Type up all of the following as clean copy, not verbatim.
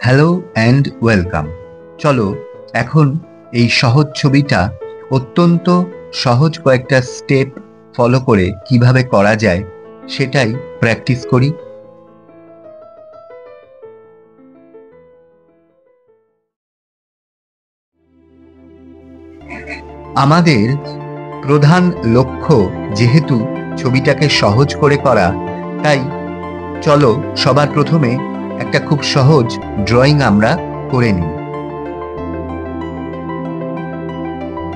Hello and welcome. চলো এখন এই সহজ ছবিটা অত্যন্ত সহজ কয়েকটা স্টেপ ফলো করে কিভাবে করা যায় সেটাই প্র্যাকটিস করি। আমাদের প্রধান লক্ষ্য যেহেতু ছবিটাকে সহজ করে করা, তাই চলো সবার প্রথমে একটা খুব সহজ ড্রয়িং আমরা করে নিই।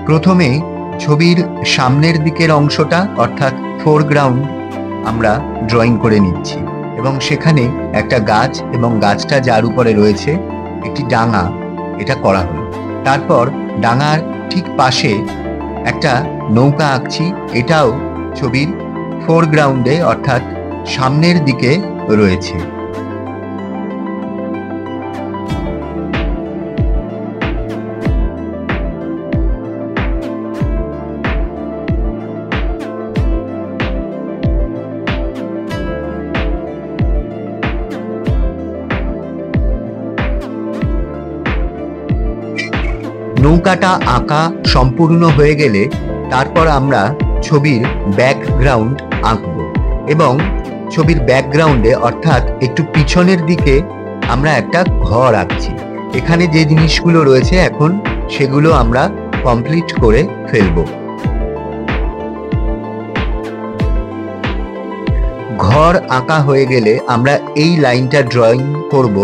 প্রথমে ছবির সামনের দিকের অংশটা অর্থাৎ ফোরগ্রাউন্ড আমরা ড্রয়িং করে নিচ্ছি এবং সেখানে একটা গাছ এবং গাছটা যার উপরে রয়েছে একটি ডাঙা, এটা করা হলো। তারপর ডাঙার ঠিক পাশে একটা নৌকা আঁকছি, এটাও ছবির ফোরগ্রাউন্ডে অর্থাৎ সামনের দিকে রয়েছে। নৌকাটা আঁকা সম্পূর্ণ হয়ে গেলে তারপর আমরা ছবির ব্যাকগ্রাউন্ড আঁকব এবং ছবির ব্যাকগ্রাউন্ডে অর্থাৎ একটু পিছনের দিকে আমরা একটা ঘর আঁকছি। এখানে যে জিনিসগুলো রয়েছে এখন সেগুলো আমরা কমপ্লিট করে ফেলব। ঘর আঁকা হয়ে গেলে আমরা এই লাইনটা ড্রয়িং করব,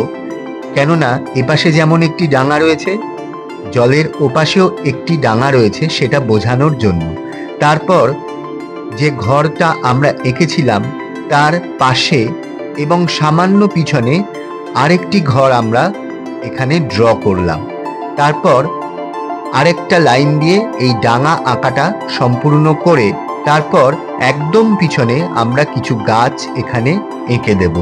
কেননা এপাশে যেমন একটি ডাঙা রয়েছে, জলের ওপাশেও একটি ডাঙা রয়েছে, সেটা বোঝানোর জন্য। তারপর যে ঘরটা আমরা এঁকেছিলাম তার পাশে এবং সামান্য পিছনে আরেকটি ঘর আমরা এখানে ড্র করলাম। তারপর আরেকটা লাইন দিয়ে এই ডাঙা আঁকাটা সম্পূর্ণ করে তারপর একদম পিছনে আমরা কিছু গাছ এখানে এঁকে দেব।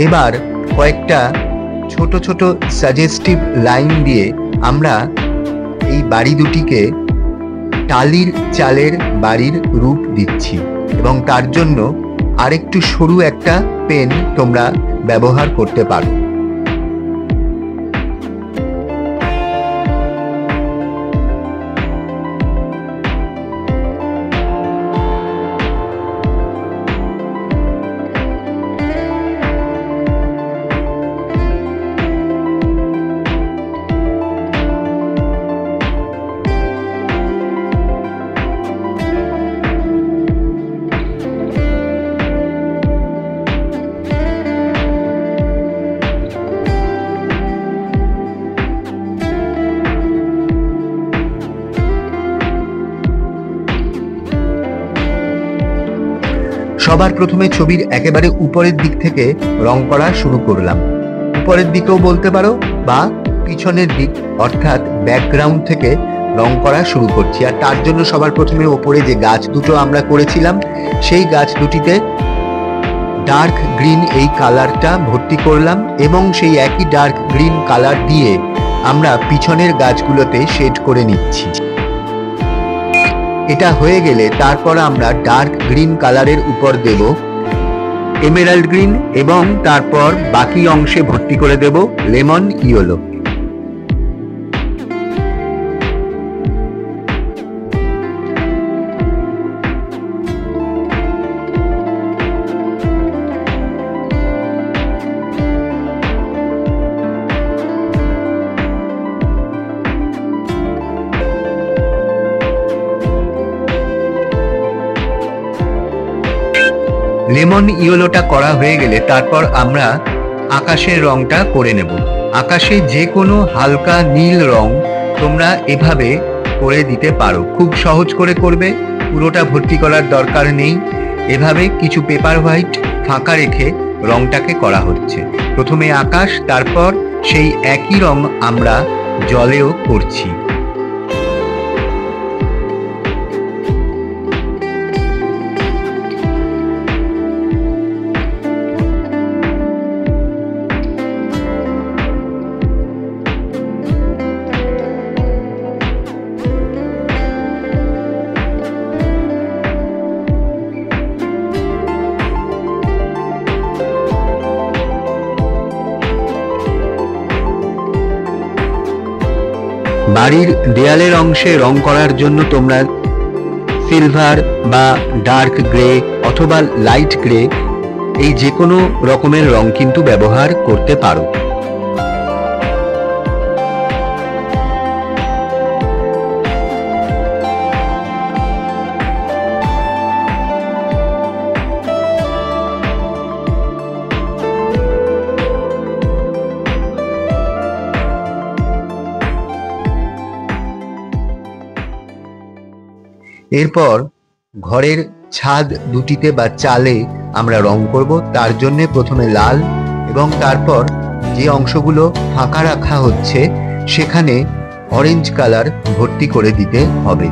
এবার কয়েকটা ছোট ছোট সাজেস্টিভ লাইন দিয়ে আমরা এই বাড়ি দুটিকে টালির চালের বাড়ির রূপ দিচ্ছি এবং তার জন্য আরেকটু সরু একটা পেন তোমরা ব্যবহার করতে পারো। সবার প্রথমে ছবির একেবারে উপরের দিক থেকে রং করা শুরু করলাম। উপরের দিকেও বলতে পারো বা পিছনের দিক অর্থাৎ ব্যাকগ্রাউন্ড থেকে রং করা শুরু করছি। আর তার জন্য সবার প্রথমে ওপরে যে গাছ দুটো আমরা করেছিলাম সেই গাছ দুটিতে ডার্ক গ্রিন এই কালারটা ভর্তি করলাম এবং সেই একই ডার্ক গ্রিন কালার দিয়ে আমরা পিছনের গাছগুলোতে শেড করে নিচ্ছি। এটা হয়ে গেলে তারপর আমরা ডার্ক গ্রিন কালারের উপর দেব এমেরাল্ড গ্রিন এবং তারপর বাকি অংশে ভর্তি করে দেব লেমন ইয়েলো। লেমন ইয়েলোটা করা হয়ে গেলে তারপর আমরা আকাশের রংটা করে নেব। আকাশে যে কোনো হালকা নীল রং তোমরা এভাবে করে দিতে পারো, খুব সহজ করে করবে, পুরোটা ভর্তি করার দরকার নেই। এভাবে কিছু পেপার হোয়াইট ফাঁকা রেখে রংটাকে করা হচ্ছে। প্রথমে আকাশ, তারপর সেই একই রং আমরা জলেও করছি। বাড়ির দেয়ালের অংশে রং করার জন্য তোমরা সিলভার বা ডার্ক গ্রে অথবা লাইট গ্রে এই যে কোনো রকমের রং কিন্তু ব্যবহার করতে পারো। এরপর ঘরের ছাদ দুটিতে বা চালে আমরা রং করব। তার জন্য প্রথমে লাল এবং তারপর যে অংশগুলো ফাঁকা রাখা হচ্ছে সেখানে অরেঞ্জ কালার ভর্তি করে দিতে হবে।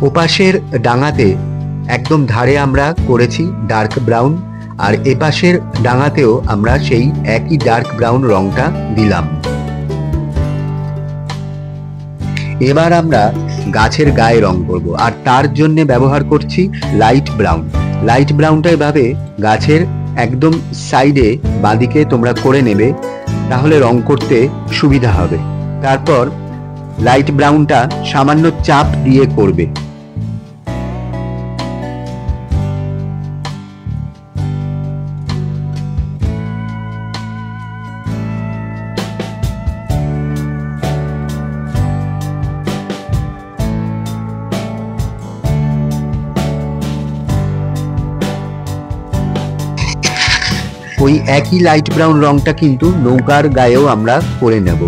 ওপাশের ডাঙাতে একদম ধারে আমরা করেছি ডার্ক ব্রাউন, আর এপাশের ডাঙাতেও আমরা সেই একই ডার্ক ব্রাউন রংটা দিলাম। এবার আমরা গাছের গায়ে রং করব, আর তার জন্য ব্যবহার করছি লাইট ব্রাউন। লাইট ব্রাউনটা এভাবে গাছের একদম সাইডে বাঁদিকে তোমরা করে নেবে, তাহলে রং করতে সুবিধা হবে। তারপর লাইট ব্রাউনটা সামান্য চাপ দিয়ে করবে। ওই একই লাইট ব্রাউন রংটা কিন্তু নৌকার গায়েও আমরা করে নেব।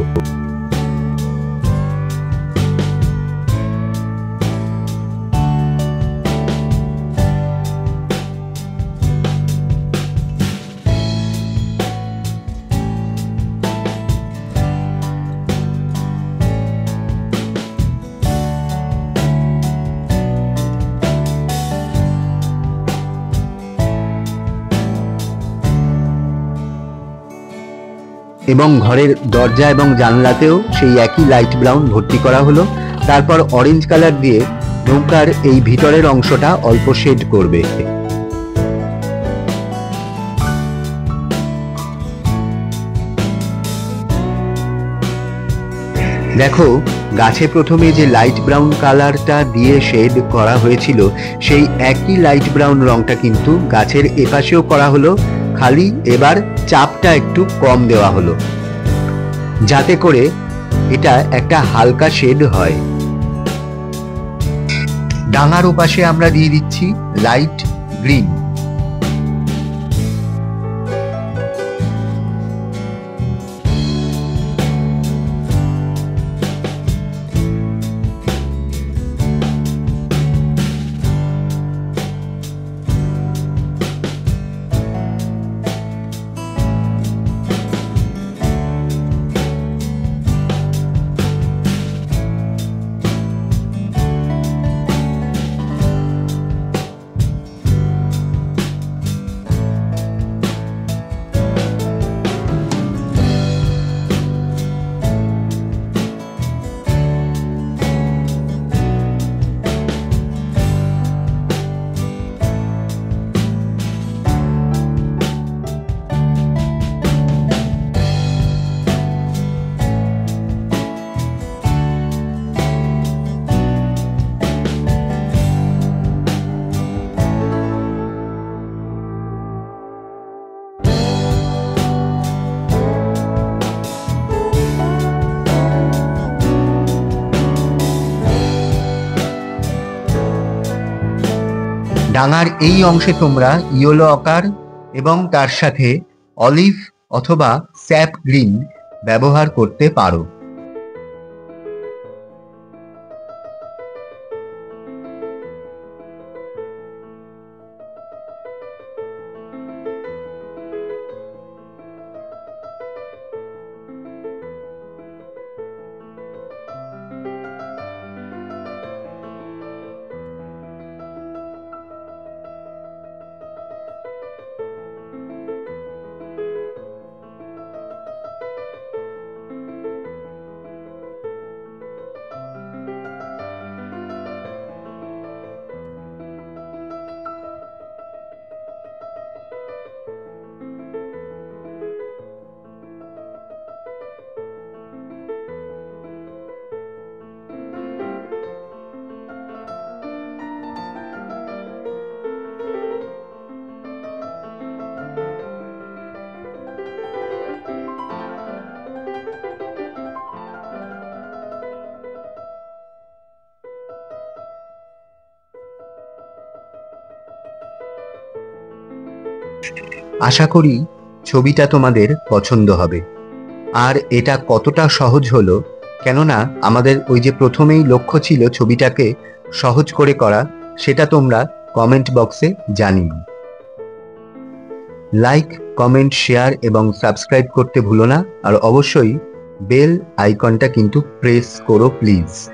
এবং ঘরের দরজা এবং জানলাতেও সেই একই লাইট ব্রাউন ভর্তি করা হলো। তারপর অরেঞ্জ কালার দিয়ে নৌকার এই ভিতরের অংশটা অল্প শেড করবে। দেখো, গাছে প্রথমে যে লাইট ব্রাউন কালারটা দিয়ে শেড করা হয়েছিল সেই একই লাইট ব্রাউন রংটা কিন্তু গাছের এপাশেও করা হলো, খালি এবার চাপটা একটু কম দেওয়া হলো, যাতে করে এটা একটা হালকা শেড হয়। ডাঙার ওপাশে আমরা দিয়ে দিচ্ছি লাইট গ্রিন। ডাঙার এই অংশে তোমরা ইয়েলো অকার এবং তার সাথে অলিভ অথবা স্যাপ গ্রিন ব্যবহার করতে পারো। আশা করি ছবিটা তোমাদের পছন্দ হবে। আর এটা কতটা সহজ হলো, কেননা আমাদের ওই যে প্রথমেই লক্ষ্য ছিল ছবিটাকে সহজ করে করা, সেটা তোমরা কমেন্ট বক্সে জানিও। লাইক, কমেন্ট, শেয়ার এবং সাবস্ক্রাইব করতে ভুলো না। আর অবশ্যই বেল আইকনটা কিন্তু প্রেস করো প্লিজ।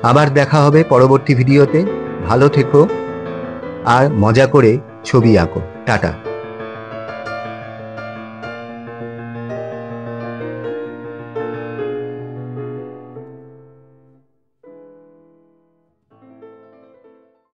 আবার দেখা হবে পরবর্তী ভিডিওতে। ভালো থেকো আর মজা করে ছবি আঁকো। টাটা।